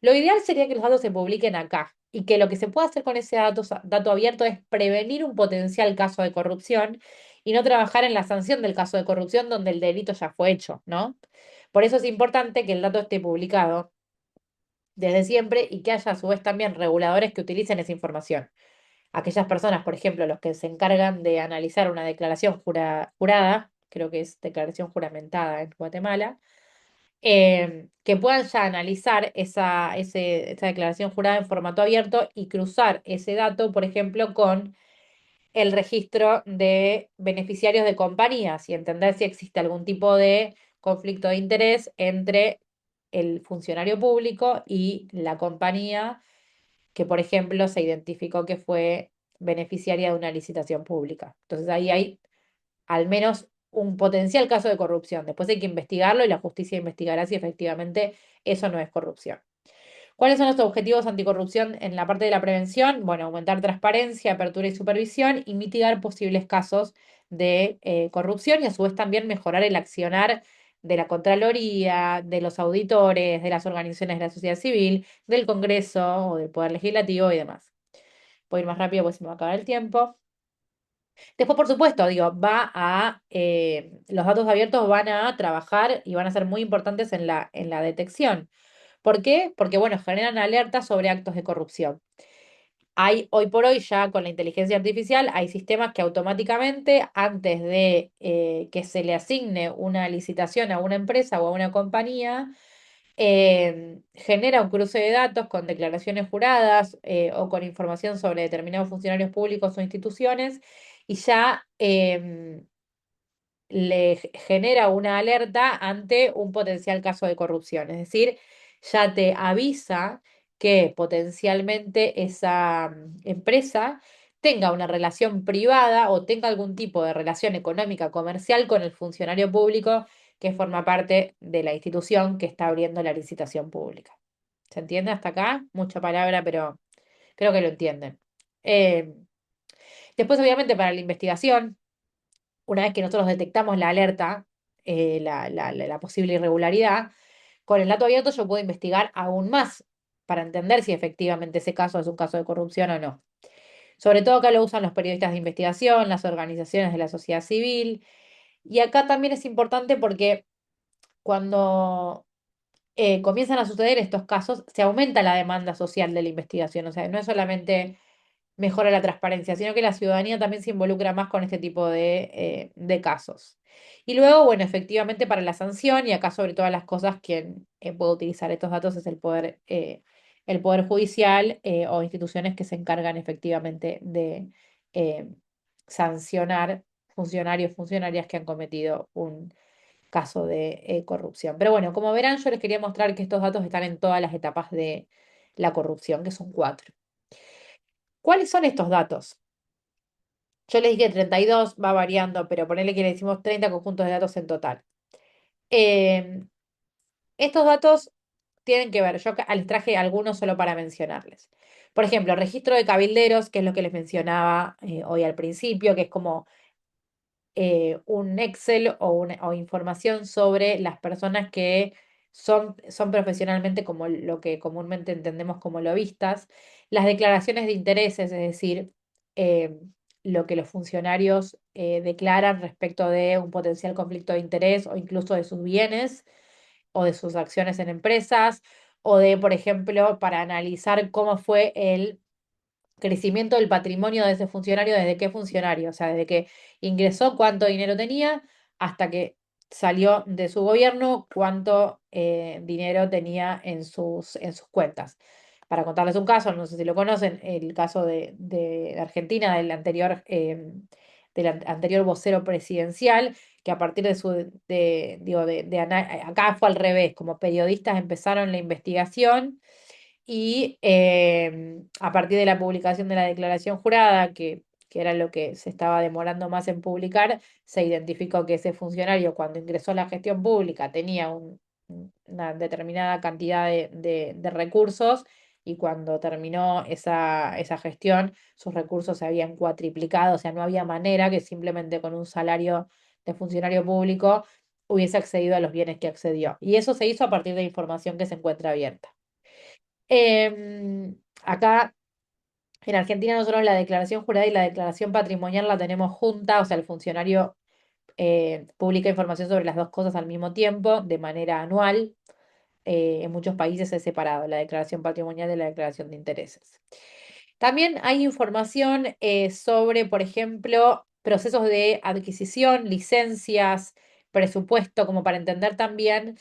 Lo ideal sería que los datos se publiquen acá y que lo que se pueda hacer con ese dato abierto es prevenir un potencial caso de corrupción y no trabajar en la sanción del caso de corrupción donde el delito ya fue hecho, ¿no? Por eso es importante que el dato esté publicado desde siempre y que haya a su vez también reguladores que utilicen esa información. Aquellas personas, por ejemplo, los que se encargan de analizar una declaración jurada, creo que es declaración juramentada en Guatemala, que puedan ya analizar esa declaración jurada en formato abierto y cruzar ese dato, por ejemplo, con el registro de beneficiarios de compañías y entender si existe algún tipo de conflicto de interés entre el funcionario público y la compañía que, por ejemplo, se identificó que fue beneficiaria de una licitación pública. Entonces ahí hay al menos un potencial caso de corrupción. Después hay que investigarlo y la justicia investigará si efectivamente eso no es corrupción. ¿Cuáles son los objetivos anticorrupción en la parte de la prevención? Bueno, aumentar transparencia, apertura y supervisión y mitigar posibles casos de corrupción y a su vez también mejorar el accionar de la Contraloría, de los auditores, de las organizaciones de la sociedad civil, del Congreso o del Poder Legislativo y demás. Voy a ir más rápido porque se me va a acabar el tiempo. Después, por supuesto, digo, los datos abiertos van a trabajar y van a ser muy importantes en la detección. ¿Por qué? Porque, bueno, generan alertas sobre actos de corrupción. Hay, hoy por hoy, ya con la inteligencia artificial, hay sistemas que automáticamente, antes de que se le asigne una licitación a una empresa o a una compañía, genera un cruce de datos con declaraciones juradas o con información sobre determinados funcionarios públicos o instituciones y ya genera una alerta ante un potencial caso de corrupción. Es decir, ya te avisa que potencialmente esa empresa tenga una relación privada o tenga algún tipo de relación económica comercial con el funcionario público que forma parte de la institución que está abriendo la licitación pública. ¿Se entiende hasta acá? Mucha palabra, pero creo que lo entienden. Eh, Después, obviamente, para la investigación una vez que nosotros detectamos la alerta, la posible irregularidad, con el dato abierto yo puedo investigar aún más para entender si efectivamente ese caso es un caso de corrupción o no. Sobre todo acá lo usan los periodistas de investigación, las organizaciones de la sociedad civil, y acá también es importante porque cuando comienzan a suceder estos casos, se aumenta la demanda social de la investigación, o sea, no es solamente mejora la transparencia, sino que la ciudadanía también se involucra más con este tipo de casos. Y luego, bueno, efectivamente para la sanción, y acá sobre todas las cosas, quien puede utilizar estos datos es el poder judicial o instituciones que se encargan efectivamente de eh, sancionar funcionarios, funcionarias que han cometido un caso de corrupción. Pero bueno, como verán, yo les quería mostrar que estos datos están en todas las etapas de la corrupción, que son cuatro. ¿Cuáles son estos datos? Yo les dije 32, va variando, pero ponele que le decimos 30 conjuntos de datos en total. Eh, Estos datos tienen que ver, yo acá les traje algunos solo para mencionarles. Por ejemplo, registro de cabilderos, que es lo que les mencionaba hoy al principio, que es como un Excel o información sobre las personas que son profesionalmente como lo que comúnmente entendemos como lobistas, las declaraciones de intereses, es decir, eh, lo que los funcionarios declaran respecto de un potencial conflicto de interés o incluso de sus bienes o de sus acciones en empresas, o de, por ejemplo, para analizar cómo fue el crecimiento del patrimonio de ese funcionario, desde qué funcionario, o sea, desde que ingresó, cuánto dinero tenía, hasta que salió de su gobierno, cuánto dinero tenía en sus cuentas. Para contarles un caso, no sé si lo conocen, el caso de Argentina, del anterior vocero presidencial, que a partir de digo, acá fue al revés, como periodistas empezaron la investigación y a partir de la publicación de la declaración jurada, que era lo que se estaba demorando más en publicar, se identificó que ese funcionario cuando ingresó a la gestión pública tenía una determinada cantidad de recursos y cuando terminó esa gestión sus recursos se habían cuatriplicado, o sea, no había manera que simplemente con un salario de funcionario público hubiese accedido a los bienes que accedió. Y eso se hizo a partir de información que se encuentra abierta. Acá en Argentina nosotros la declaración jurada y la declaración patrimonial la tenemos junta, o sea, el funcionario publica información sobre las dos cosas al mismo tiempo, de manera anual. En muchos países es separado la declaración patrimonial de la declaración de intereses. También hay información sobre, por ejemplo, procesos de adquisición, licencias, presupuesto, como para entender también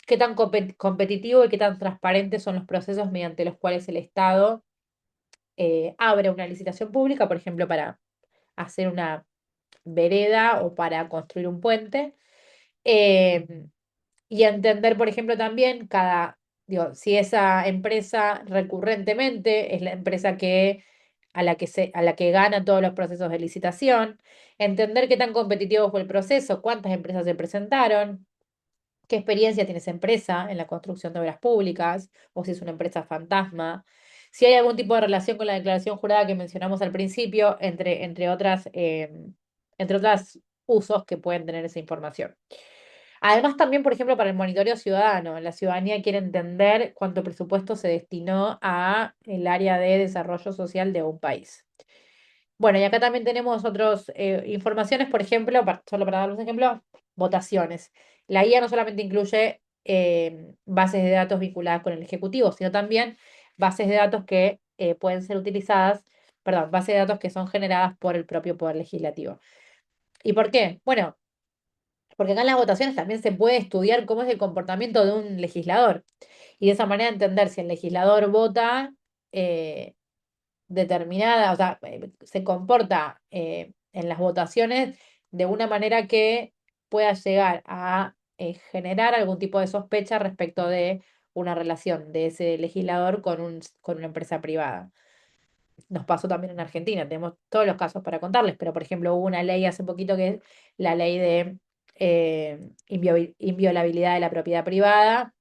qué tan competitivo y qué tan transparentes son los procesos mediante los cuales el Estado abre una licitación pública, por ejemplo, para hacer una vereda o para construir un puente. Eh, y entender, por ejemplo, también digo, si esa empresa recurrentemente es la empresa que a la que gana todos los procesos de licitación, entender qué tan competitivo fue el proceso, cuántas empresas se presentaron, qué experiencia tiene esa empresa en la construcción de obras públicas, o si es una empresa fantasma, si hay algún tipo de relación con la declaración jurada que mencionamos al principio, entre otras usos que pueden tener esa información. Además, también, por ejemplo, para el monitoreo ciudadano, la ciudadanía quiere entender cuánto presupuesto se destinó a el área de desarrollo social de un país. Bueno, y acá también tenemos otras informaciones, por ejemplo, solo para dar un ejemplo, votaciones. La guía no solamente incluye bases de datos vinculadas con el Ejecutivo, sino también bases de datos que pueden ser utilizadas, perdón, bases de datos que son generadas por el propio Poder Legislativo. ¿Y por qué? Bueno, porque acá en las votaciones también se puede estudiar cómo es el comportamiento de un legislador y de esa manera entender si el legislador vota eh, determinada, o sea, se comporta en las votaciones de una manera que pueda llegar a generar algún tipo de sospecha respecto de una relación de ese legislador con una empresa privada. Nos pasó también en Argentina, tenemos todos los casos para contarles, pero por ejemplo hubo una ley hace poquito que es la ley de inviolabilidad de la propiedad privada,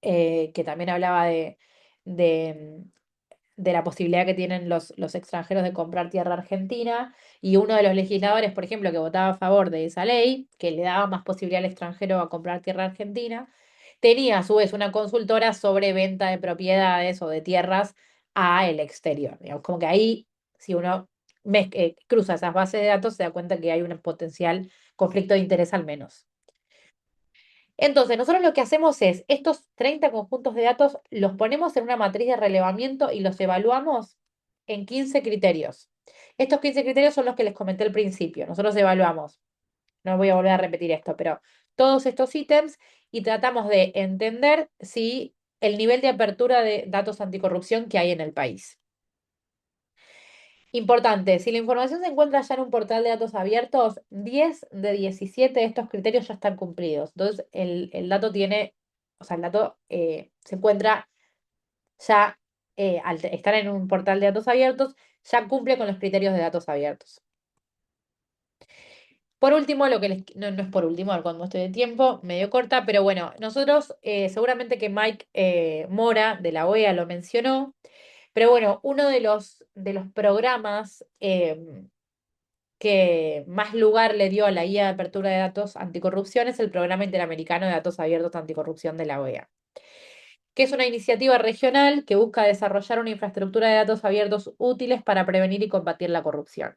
que también hablaba de, de la posibilidad que tienen los extranjeros de comprar tierra argentina, y uno de los legisladores, por ejemplo, que votaba a favor de esa ley, que le daba más posibilidad al extranjero a comprar tierra argentina, tenía a su vez una consultora sobre venta de propiedades o de tierras a el exterior. Digamos, como que ahí, si uno cruza esas bases de datos, se da cuenta que hay un potencial conflicto de interés al menos. Entonces, nosotros lo que hacemos es, estos 30 conjuntos de datos los ponemos en una matriz de relevamiento y los evaluamos en 15 criterios. Estos 15 criterios son los que les comenté al principio. Nosotros evaluamos, no voy a volver a repetir esto, pero todos estos ítems y tratamos de entender si el nivel de apertura de datos anticorrupción que hay en el país. Importante, si la información se encuentra ya en un portal de datos abiertos, 10 de 17 de estos criterios ya están cumplidos. Entonces, el dato tiene, o sea, el dato se encuentra ya, al estar en un portal de datos abiertos, ya cumple con los criterios de datos abiertos. Por último, no, no es por último, a ver cuando estoy de tiempo, medio corta, pero bueno, nosotros, seguramente que Mike Mora de la OEA lo mencionó, pero bueno, uno de los programas que más lugar le dio a la guía de apertura de datos anticorrupción es el Programa Interamericano de Datos Abiertos Anticorrupción de la OEA, que es una iniciativa regional que busca desarrollar una infraestructura de datos abiertos útiles para prevenir y combatir la corrupción.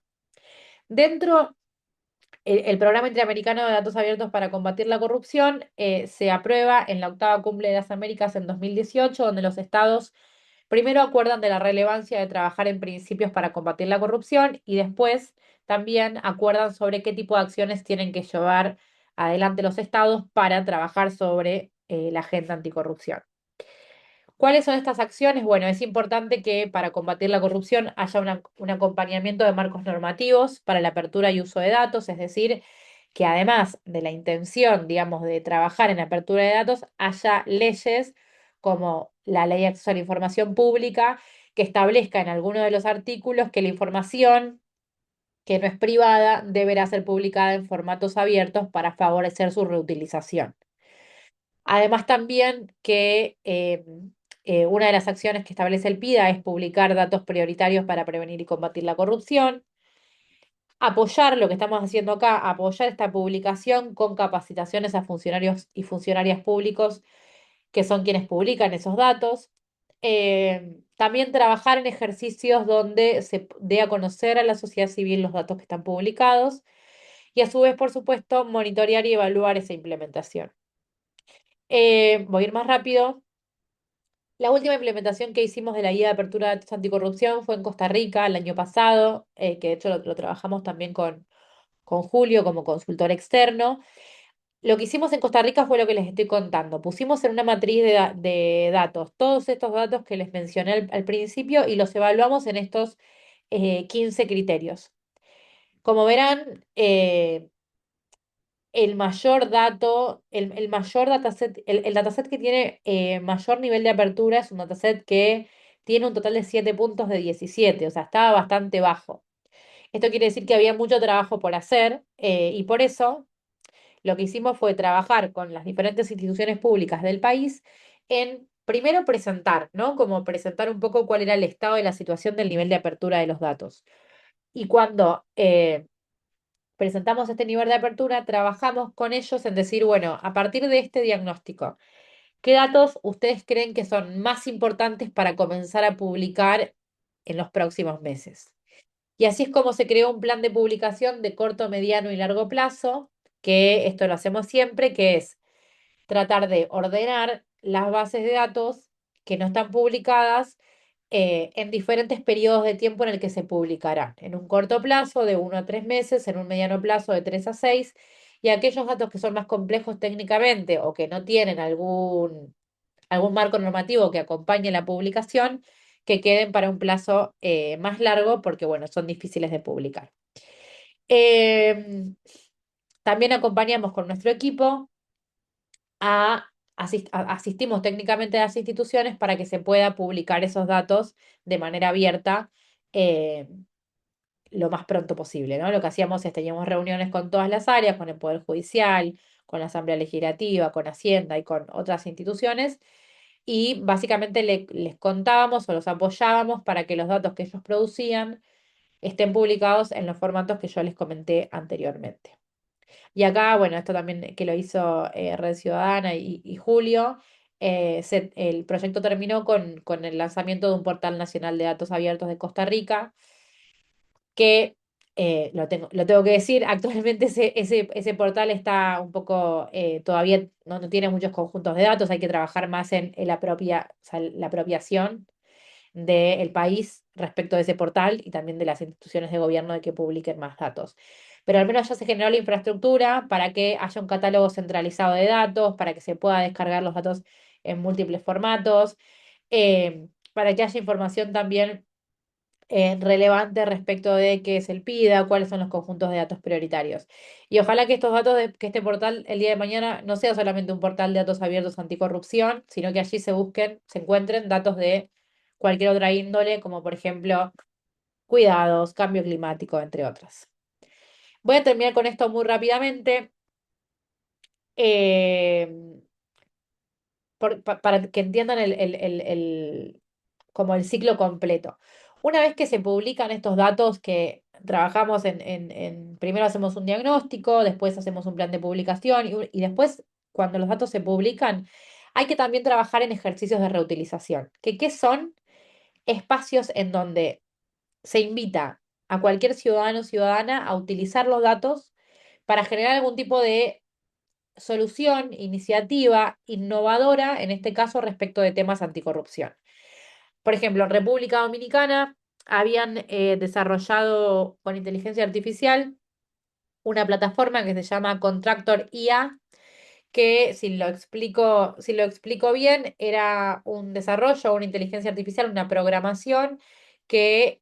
Dentro, el Programa Interamericano de Datos Abiertos para combatir la corrupción se aprueba en la octava Cumbre de las Américas en 2018, donde los estados primero acuerdan de la relevancia de trabajar en principios para combatir la corrupción y después también acuerdan sobre qué tipo de acciones tienen que llevar adelante los estados para trabajar sobre la agenda anticorrupción. ¿Cuáles son estas acciones? Bueno, es importante que para combatir la corrupción haya un acompañamiento de marcos normativos para la apertura y uso de datos, es decir, que además de la intención, digamos, de trabajar en apertura de datos, haya leyes como la Ley de Acceso a la Información Pública que establezca en alguno de los artículos que la información que no es privada deberá ser publicada en formatos abiertos para favorecer su reutilización. Además, también que una de las acciones que establece el PIDA es publicar datos prioritarios para prevenir y combatir la corrupción. Apoyar lo que estamos haciendo acá, apoyar esta publicación con capacitaciones a funcionarios y funcionarias públicos que son quienes publican esos datos. También trabajar en ejercicios donde se dé a conocer a la sociedad civil los datos que están publicados y a su vez, por supuesto, monitorear y evaluar esa implementación. Voy a ir más rápido. La última implementación que hicimos de la guía de apertura de datos anticorrupción fue en Costa Rica el año pasado, que de hecho lo trabajamos también con Julio como consultor externo. Lo que hicimos en Costa Rica fue lo que les estoy contando. Pusimos en una matriz de datos todos estos datos que les mencioné al principio y los evaluamos en estos 15 criterios. Como verán, el mayor dataset, el dataset que tiene mayor nivel de apertura es un dataset que tiene un total de 7 puntos de 17, o sea, estaba bastante bajo. Esto quiere decir que había mucho trabajo por hacer y por eso lo que hicimos fue trabajar con las diferentes instituciones públicas del país en, primero, presentar, ¿no? Como presentar un poco cuál era el estado de la situación del nivel de apertura de los datos. Y cuando presentamos este nivel de apertura, trabajamos con ellos en decir, bueno, a partir de este diagnóstico, ¿qué datos ustedes creen que son más importantes para comenzar a publicar en los próximos meses? Y así es como se creó un plan de publicación de corto, mediano y largo plazo, que esto lo hacemos siempre, que es tratar de ordenar las bases de datos que no están publicadas en diferentes periodos de tiempo en el que se publicarán. En un corto plazo de 1 a 3 meses, en un mediano plazo de 3 a 6, y aquellos datos que son más complejos técnicamente o que no tienen algún marco normativo que acompañe la publicación, que queden para un plazo más largo porque, bueno, son difíciles de publicar. Em, También acompañamos con nuestro equipo asistimos técnicamente a las instituciones para que se pueda publicar esos datos de manera abierta eh, lo más pronto posible, ¿no? Lo que hacíamos es teníamos reuniones con todas las áreas, con el Poder Judicial, con la Asamblea Legislativa, con Hacienda y con otras instituciones, y básicamente les contábamos o los apoyábamos para que los datos que ellos producían estén publicados en los formatos que yo les comenté anteriormente. Y acá, bueno, esto también que lo hizo Red Ciudadana y Julio, el proyecto terminó con el lanzamiento de un portal nacional de datos abiertos de Costa Rica, que lo tengo que decir, actualmente ese portal está un poco, todavía no tiene muchos conjuntos de datos, hay que trabajar más en o sea, la apropiación del país respecto de ese portal y también de las instituciones de gobierno de que publiquen más datos. Pero al menos ya se generó la infraestructura para que haya un catálogo centralizado de datos, para que se pueda descargar los datos en múltiples formatos, para que haya información también relevante respecto de qué es el PIDA, cuáles son los conjuntos de datos prioritarios. Y ojalá que estos datos, que este portal el día de mañana no sea solamente un portal de datos abiertos anticorrupción, sino que allí se encuentren datos de cualquier otra índole, como por ejemplo cuidados, cambio climático, entre otras. Voy a terminar con esto muy rápidamente, eh, para que entiendan como el ciclo completo. Una vez que se publican estos datos que trabajamos primero hacemos un diagnóstico, después hacemos un plan de publicación y después, cuando los datos se publican, hay que también trabajar en ejercicios de reutilización. ¿Qué son? Espacios en donde se invita a cualquier ciudadano o ciudadana a utilizar los datos para generar algún tipo de solución, iniciativa innovadora, en este caso respecto de temas anticorrupción. Por ejemplo, en República Dominicana habían desarrollado con inteligencia artificial una plataforma que se llama Contractor IA, que si lo explico bien, era un desarrollo, una inteligencia artificial, una programación que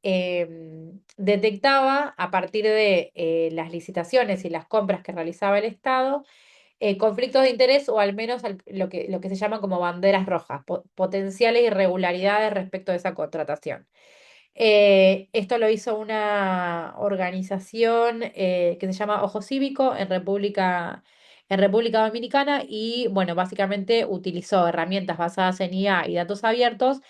detectaba a partir de las licitaciones y las compras que realizaba el Estado conflictos de interés o al menos lo que se llama como banderas rojas, potenciales irregularidades respecto de esa contratación. Esto lo hizo una organización que se llama Ojo Cívico en República Dominicana y, bueno, básicamente utilizó herramientas basadas en IA y datos abiertos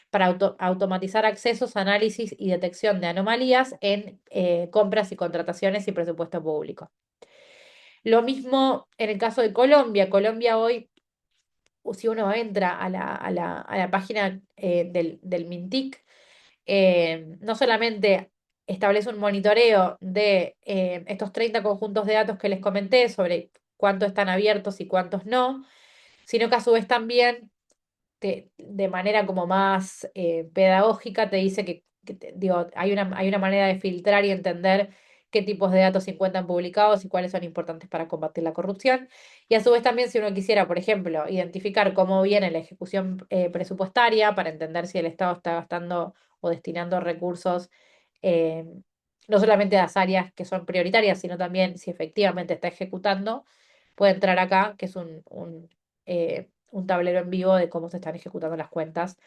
para automatizar accesos, análisis y detección de anomalías en compras y contrataciones y presupuesto público. Lo mismo en el caso de Colombia. Colombia hoy, si uno entra a la página del MINTIC, no solamente establece un monitoreo de estos 30 conjuntos de datos que les comenté sobre cuántos están abiertos y cuántos no, sino que a su vez también de manera como más pedagógica te dice digo, hay una manera de filtrar y entender qué tipos de datos se encuentran publicados y cuáles son importantes para combatir la corrupción. Y a su vez también si uno quisiera, por ejemplo, identificar cómo viene la ejecución presupuestaria para entender si el Estado está gastando o destinando recursos eh, no solamente a las áreas que son prioritarias, sino también si efectivamente está ejecutando, puede entrar acá, que es un tablero en vivo de cómo se están ejecutando las cuentas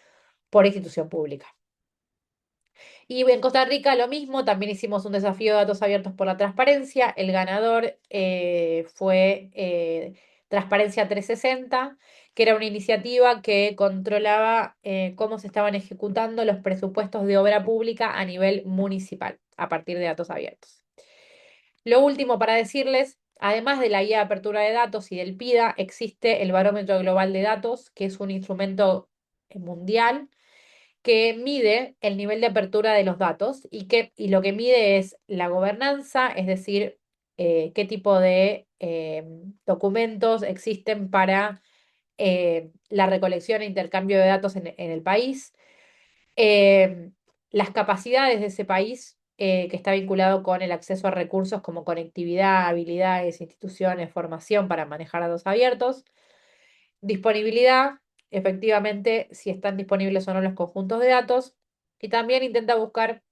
por institución pública. Y en Costa Rica lo mismo, también hicimos un desafío de datos abiertos por la transparencia. El ganador fue Transparencia 360, que era una iniciativa que controlaba cómo se estaban ejecutando los presupuestos de obra pública a nivel municipal a partir de datos abiertos. Lo último para decirles, además de la guía de apertura de datos y del PIDA, existe el Barómetro Global de Datos, que es un instrumento mundial que mide el nivel de apertura de los datos y lo que mide es la gobernanza, es decir, qué tipo de documentos existen para la recolección e intercambio de datos en el país, eh, las capacidades de ese país, que está vinculado con el acceso a recursos como conectividad, habilidades, instituciones, formación para manejar datos abiertos, disponibilidad, efectivamente, si están disponibles o no los conjuntos de datos, y también intenta buscar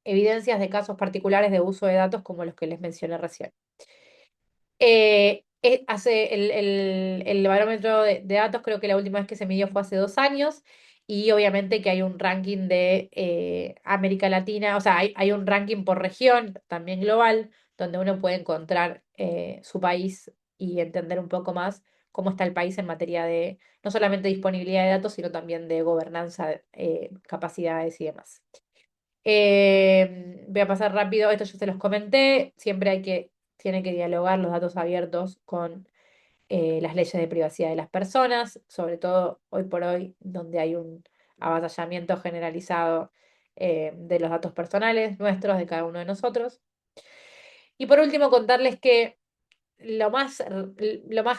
evidencias de casos particulares de uso de datos como los que les mencioné recién. Hace el barómetro de datos, creo que la última vez que se midió fue hace 2 años, y obviamente que hay un ranking de América Latina, o sea, hay un ranking por región, también global, donde uno puede encontrar su país y entender un poco más cómo está el país en materia de no solamente disponibilidad de datos, sino también de gobernanza, capacidades y demás. Voy a pasar rápido, esto ya se los comenté, siempre tiene que dialogar los datos abiertos con las leyes de privacidad de las personas, sobre todo hoy por hoy, donde hay un avasallamiento generalizado de los datos personales nuestros, de cada uno de nosotros. Y por último, contarles que lo más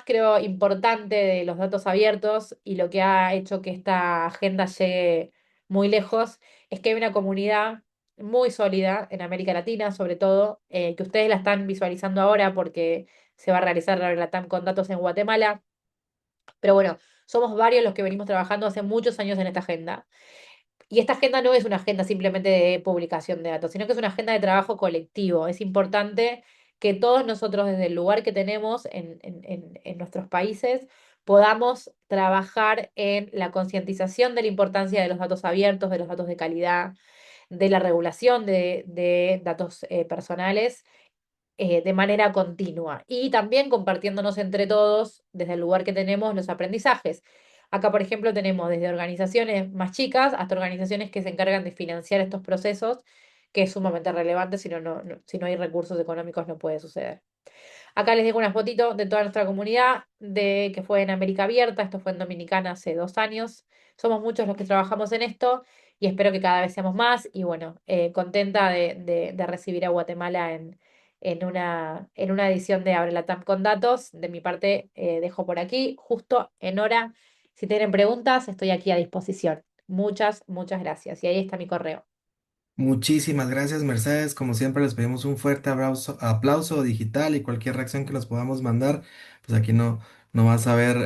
creo importante de los datos abiertos y lo que ha hecho que esta agenda llegue muy lejos es que hay una comunidad muy sólida en América Latina, sobre todo, que ustedes la están visualizando ahora porque se va a realizar la LATAM con datos en Guatemala. Pero bueno, somos varios los que venimos trabajando hace muchos años en esta agenda. Y esta agenda no es una agenda simplemente de publicación de datos, sino que es una agenda de trabajo colectivo. Es importante que todos nosotros, desde el lugar que tenemos en nuestros países, podamos trabajar en la concientización de la importancia de los datos abiertos, de los datos de calidad, de la regulación de datos personales de manera continua y también compartiéndonos entre todos, desde el lugar que tenemos, los aprendizajes. Acá, por ejemplo, tenemos desde organizaciones más chicas hasta organizaciones que se encargan de financiar estos procesos, que es sumamente relevante, si no hay recursos económicos no puede suceder. Acá les dejo una fotito de toda nuestra comunidad, de que fue en América Abierta, esto fue en Dominicana hace 2 años. Somos muchos los que trabajamos en esto y espero que cada vez seamos más. Y bueno, contenta de recibir a Guatemala en una edición de Abre la TAM con datos. De mi parte, dejo por aquí, justo en hora. Si tienen preguntas, estoy aquí a disposición. Muchas, muchas gracias. Y ahí está mi correo. Muchísimas gracias, Mercedes. Como siempre, les pedimos un fuerte aplauso digital y cualquier reacción que nos podamos mandar. Pues aquí no vas a ver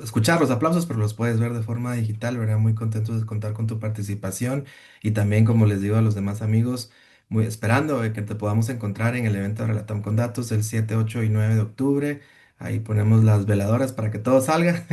escuchar los aplausos, pero los puedes ver de forma digital. Verá muy contentos de contar con tu participación y también, como les digo a los demás amigos, muy esperando que te podamos encontrar en el evento de Relatam con Datos el 7, 8 y 9 de octubre. Ahí ponemos las veladoras para que todo salga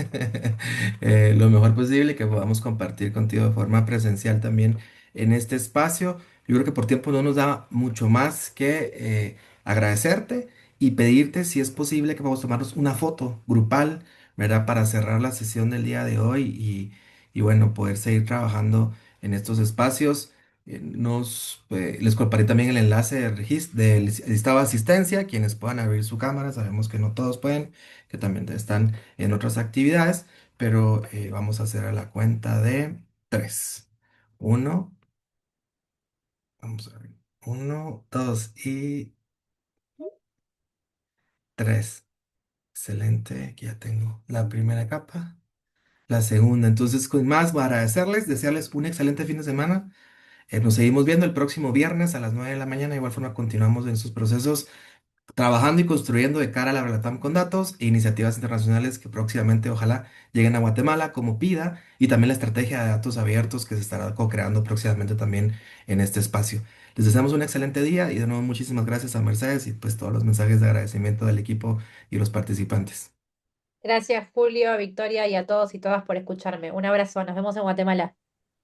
lo mejor posible y que podamos compartir contigo de forma presencial también en este espacio. Yo creo que por tiempo no nos da mucho más que agradecerte y pedirte si es posible que podamos tomarnos una foto grupal, ¿verdad? Para cerrar la sesión del día de hoy y bueno, poder seguir trabajando en estos espacios. Les compartí también el enlace del listado de asistencia, quienes puedan abrir su cámara, sabemos que no todos pueden, que también están en otras actividades, pero vamos a hacer a la cuenta de tres. Uno. Vamos a ver. Uno, dos y tres. Excelente. Aquí ya tengo la primera capa. La segunda. Entonces, con más, para agradecerles, desearles un excelente fin de semana. Nos seguimos viendo el próximo viernes a las 9 de la mañana. De igual forma, continuamos en sus procesos trabajando y construyendo de cara a la Relatam con datos e iniciativas internacionales que próximamente ojalá lleguen a Guatemala como PIDA y también la estrategia de datos abiertos que se estará co-creando próximamente también en este espacio. Les deseamos un excelente día y de nuevo muchísimas gracias a Mercedes y pues todos los mensajes de agradecimiento del equipo y los participantes. Gracias, Julio, Victoria y a todos y todas por escucharme. Un abrazo, nos vemos en Guatemala.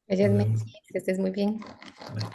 Nos Gracias, vemos. Messi, que estés muy bien. Bye.